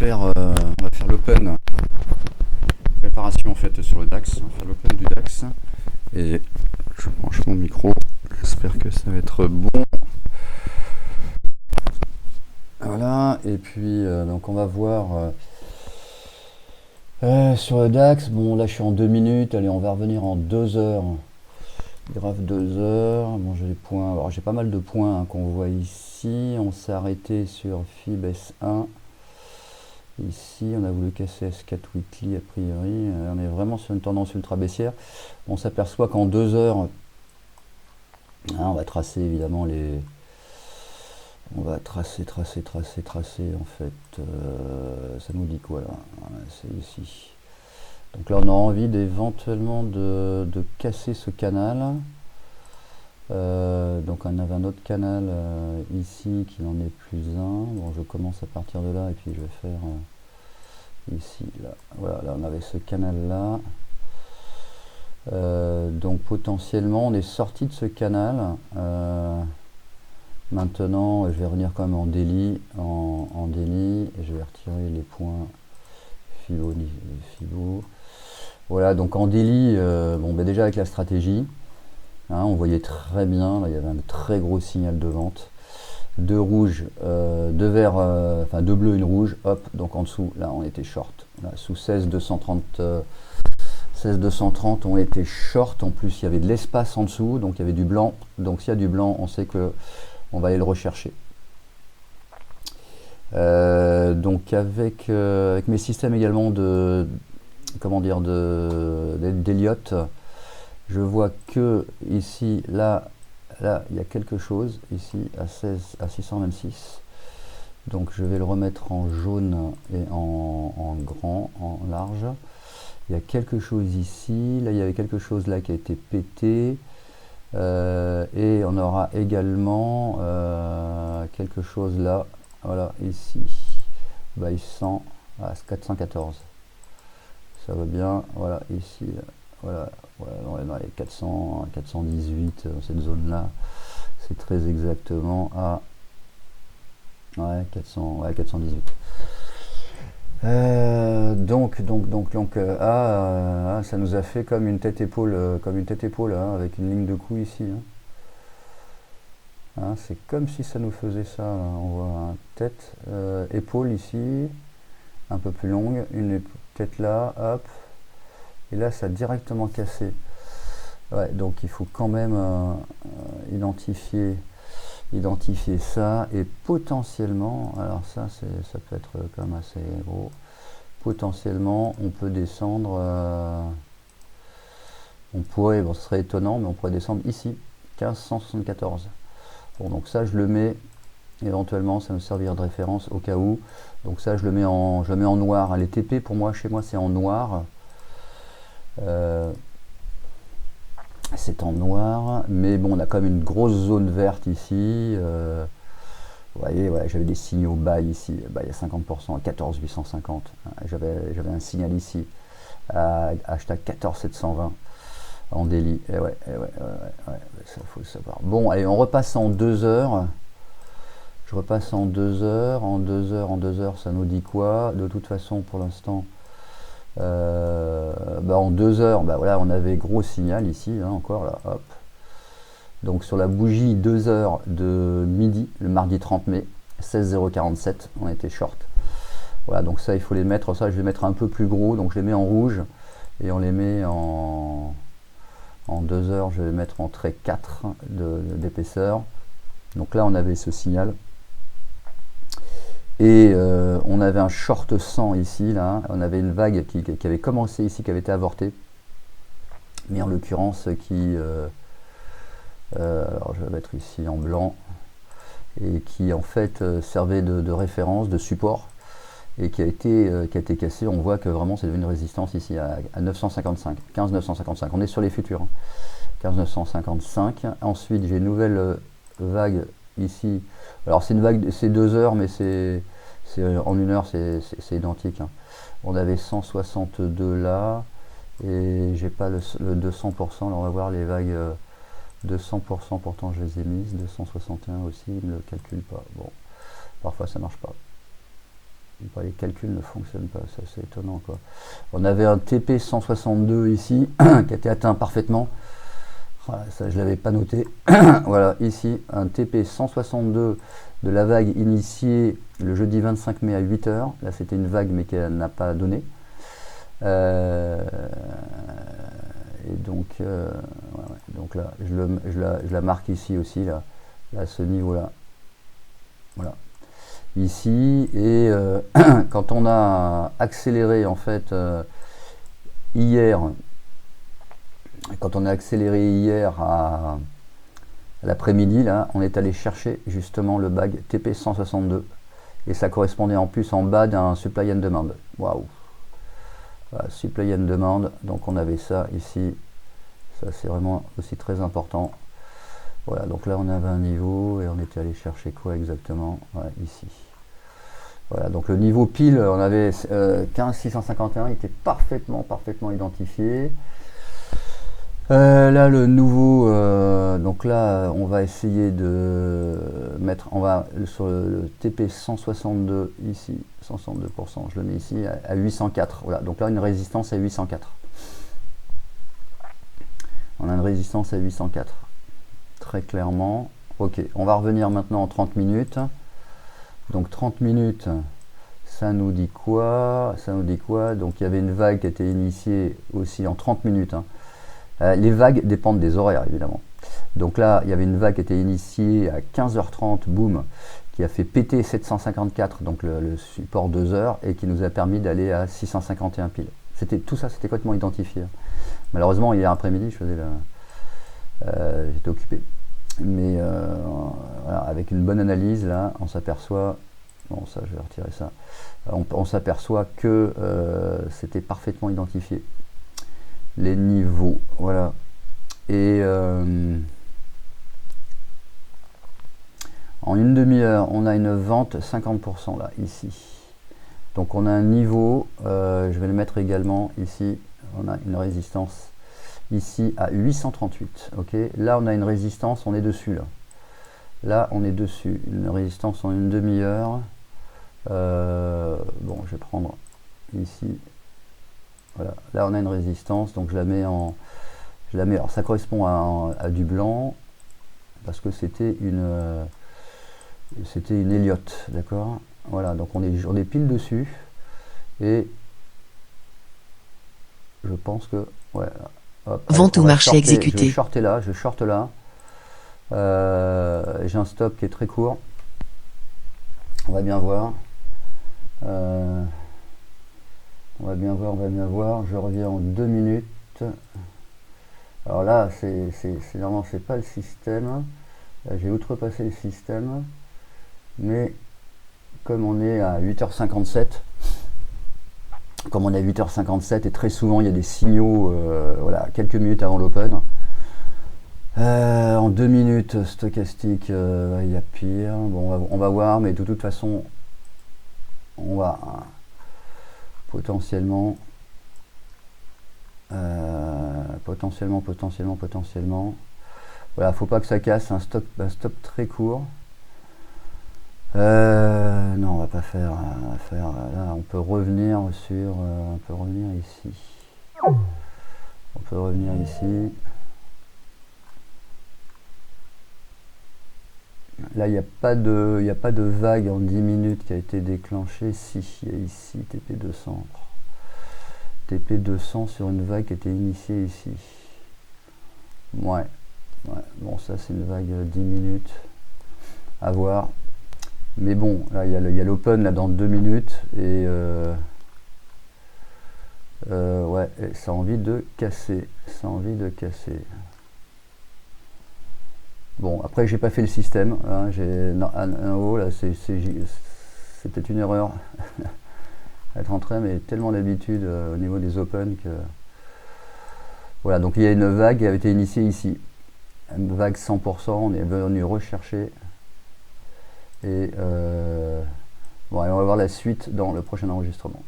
faire l'open préparation en fait sur le DAX. On va faire l'open du DAX et je branche mon micro. J'espère que ça va être bon. Voilà, et puis donc on va voir sur le DAX. Bon, là je suis en 2 minutes. Allez, on va revenir en 2 heures. Graphe 2 heures. Bon, j'ai les points. Alors j'ai pas mal de points qu'on voit ici. On s'est arrêté sur FIB S1. Ici, on a voulu casser S4 Weekly a priori. On est vraiment sur une tendance ultra baissière. On s'aperçoit qu'en 2 heures, on va tracer évidemment les. On va tracer en fait. Ça nous dit quoi là? Voilà, c'est ici. Donc là, on a envie d'éventuellement de casser ce canal. Donc on avait un autre canal ici qui n'en est plus un. Bon, je commence à partir de là et puis je vais faire ici, là. Voilà, là on avait ce canal là. Donc potentiellement on est sorti de ce canal. Maintenant je vais revenir quand même en daily, en daily, et je vais retirer les points Fibo. Voilà, donc en daily, bon, ben déjà avec la stratégie. On voyait très bien, là, il y avait un très gros signal de vente, 2 rouges, 2 verts, enfin 2 bleus, une rouge, hop, donc en dessous, là on était short, là, sous 16,230, 16,230 on était short, en plus il y avait de l'espace en dessous, donc il y avait du blanc, donc s'il y a du blanc, on sait que on va aller le rechercher. Donc avec mes systèmes également de, comment dire, d'Elliott, je vois que ici, là, il y a quelque chose, ici, à 626. Donc je vais le remettre en jaune et en grand, en large. Il y a quelque chose ici, là il y avait quelque chose là qui a été pété. Et on aura également quelque chose là, voilà, ici. Buy 100 à 414. Ça va bien, voilà, ici, là. Voilà, on est dans les 400, 418, dans cette zone-là. C'est très exactement à 418. Ça nous a fait comme une tête-épaule, avec une ligne de coup ici. C'est comme si ça nous faisait ça. On voit un tête, épaule ici, un peu plus longue, une tête là, hop. Et là, ça a directement cassé. Ouais, donc il faut quand même identifier ça. Et potentiellement, alors ça peut être quand même assez gros. Potentiellement, on peut descendre. On pourrait, bon, ce serait étonnant, mais on pourrait descendre ici, 1574. Bon, donc ça, je le mets. Éventuellement, ça me servira de référence au cas où. Donc ça, je le mets en noir. Les TP, pour moi, chez moi, c'est en noir. C'est en noir, mais bon, on a quand même une grosse zone verte ici. Vous voyez, ouais, j'avais des signaux buy ici, buy à 50%, à 14,850. J'avais un signal ici, à hashtag 14,720 en daily. Et ouais, ça faut le savoir. Bon, allez, on repasse en 2 heures. Je repasse en 2 heures. En 2 heures, ça nous dit quoi? De toute façon, pour l'instant, en 2 heures, voilà, on avait gros signal ici, encore là, hop. Donc sur la bougie 2 heures de midi, le mardi 30 mai, 16,047, on était short. Voilà, donc ça, il faut les mettre, ça je vais mettre un peu plus gros, donc je les mets en rouge, et on les met en 2 heures, je vais les mettre en trait 4 d'épaisseur. Donc là, on avait ce signal. Et on avait un short 100 ici, là. On avait une vague qui avait commencé ici, qui avait été avortée. Mais en l'occurrence, alors je vais mettre ici en blanc. Et qui en fait servait de référence, de support. Et qui a été cassé. On voit que vraiment c'est devenu une résistance ici à 955, 15,955. On est sur les futurs. 15,955. Ensuite, j'ai une nouvelle vague ici. Alors c'est une vague, c'est 2 heures, mais c'est en 1 heure, c'est identique. On avait 162 là, et j'ai pas le 200%. Là, on va voir les vagues 200%. Pourtant, je les ai mises. 261 aussi, il ne le calcule pas. Bon, parfois ça marche pas. bah, les calculs ne fonctionnent pas, ça c'est étonnant quoi. On avait un TP 162 ici qui a été atteint parfaitement. Voilà, ça je l'avais pas noté. Voilà, ici un TP 162 de la vague initiée le jeudi 25 mai à 8 h. Là c'était une vague mais qui n'a pas donné. Et donc, donc là je la marque ici aussi là à ce niveau là. Voilà. Ici, et quand on a accéléré en fait hier, à l'après-midi, là, on est allé chercher justement le bag TP 162 et ça correspondait en plus en bas d'un supply and demand. Waouh! Voilà, supply and demand, donc on avait ça ici, ça c'est vraiment aussi très important. Voilà, donc là on avait un niveau et on était allé chercher quoi exactement? Ouais, ici. Voilà, donc le niveau pile, on avait 15 651, il était parfaitement identifié. Là le nouveau, donc là on va essayer de mettre, on va sur le TP 162 ici, 162%, je le mets ici à 804. Voilà, donc là une résistance à 804. On a une résistance à 804. Très clairement. Ok, on va revenir maintenant en 30 minutes. Donc 30 minutes, ça nous dit quoi? Ça nous dit quoi? Donc il y avait une vague qui a été initiée aussi en 30 minutes. Hein. Les vagues dépendent des horaires, évidemment. Donc là, il y avait une vague qui a été initiée à 15h30, boum, qui a fait péter 754, donc le support 2 heures, et qui nous a permis d'aller à 651 piles. Tout ça, c'était complètement identifié. Malheureusement, hier après-midi, j'étais occupé. Mais voilà, avec une bonne analyse, là, on s'aperçoit, bon ça je vais retirer ça, on s'aperçoit que c'était parfaitement identifié, les niveaux, voilà. Et en une demi-heure, on a une vente 50% là, ici. Donc on a un niveau, je vais le mettre également ici, on a une résistance ici à 838, ok. Là on a une résistance, on est dessus là. Là on est dessus, une résistance en une demi-heure. Bon, je vais prendre ici. Voilà, là on a une résistance, donc je la mets, alors ça correspond à du blanc parce que c'était une Elliott, d'accord. Voilà, donc on est pile dessus et je pense que ouais. Hop, Vente ou marché exécuté. Je shorte là. J'ai un stop qui est très court. On va bien voir. On va bien voir. Je reviens en 2 minutes. Alors là, normalement, c'est pas le système. J'ai outrepassé le système. Mais comme on est à 8h57, et très souvent il y a des signaux voilà, quelques minutes avant l'open. En 2 minutes stochastique, il y a pire. Bon, on va voir, mais de toute façon, on va potentiellement, voilà, faut pas que ça casse, un stop très court. Non, on va pas faire, là on peut revenir sur, on peut revenir ici, là il n'y a pas de vague en 10 minutes qui a été déclenchée. Si, il y a ici TP200 sur une vague qui a été initiée ici. Ouais, bon ça c'est une vague 10 minutes à voir. Mais bon, là il y a l'open là dans 2 minutes et ouais, ça a envie de casser. Bon, après j'ai pas fait le système, hein, j'ai un haut là, c'est peut-être une erreur être entré, mais tellement d'habitude au niveau des open que voilà. Donc il y a une vague qui avait été initiée ici, une vague 100%, on est venu rechercher. Et bon, on va voir la suite dans le prochain enregistrement.